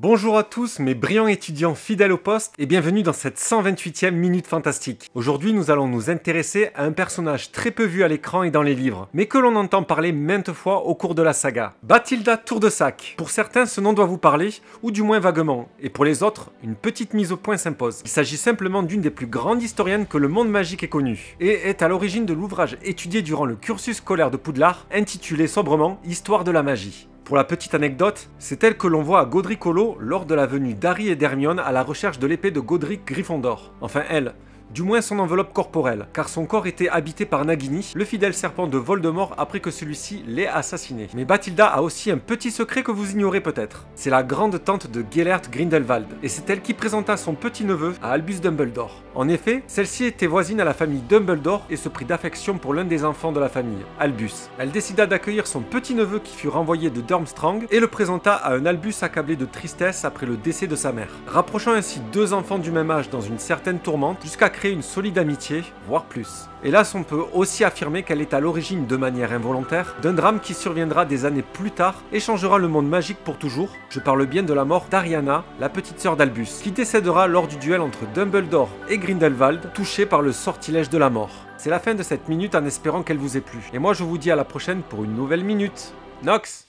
Bonjour à tous mes brillants étudiants fidèles au poste et bienvenue dans cette 128e Minute Fantastique. Aujourd'hui nous allons nous intéresser à un personnage très peu vu à l'écran et dans les livres, mais que l'on entend parler maintes fois au cours de la saga. Bathilda Tour-de-Sac. Pour certains ce nom doit vous parler, ou du moins vaguement, et pour les autres, une petite mise au point s'impose. Il s'agit simplement d'une des plus grandes historiennes que le monde magique ait connue, et est à l'origine de l'ouvrage étudié durant le cursus scolaire de Poudlard, intitulé sobrement Histoire de la magie. Pour la petite anecdote, c'est elle que l'on voit à Godric Hollow lors de la venue d'Harry et d'Hermione à la recherche de l'épée de Godric Gryffondor. Enfin elle, du moins son enveloppe corporelle, car son corps était habité par Nagini, le fidèle serpent de Voldemort après que celui-ci l'ait assassiné. Mais Bathilda a aussi un petit secret que vous ignorez peut-être. C'est la grande tante de Gellert Grindelwald, et c'est elle qui présenta son petit-neveu à Albus Dumbledore. En effet, celle-ci était voisine à la famille Dumbledore et se prit d'affection pour l'un des enfants de la famille, Albus. Elle décida d'accueillir son petit-neveu qui fut renvoyé de Durmstrang et le présenta à un Albus accablé de tristesse après le décès de sa mère, rapprochant ainsi deux enfants du même âge dans une certaine tourmente jusqu'à créer une solide amitié, voire plus. Hélas, on peut aussi affirmer qu'elle est à l'origine, de manière involontaire, d'un drame qui surviendra des années plus tard et changera le monde magique pour toujours. Je parle bien de la mort d'Ariana, la petite sœur d'Albus, qui décédera lors du duel entre Dumbledore et Grindelwald, touchée par le sortilège de la mort. C'est la fin de cette minute en espérant qu'elle vous ait plu. Et moi je vous dis à la prochaine pour une nouvelle minute. Nox!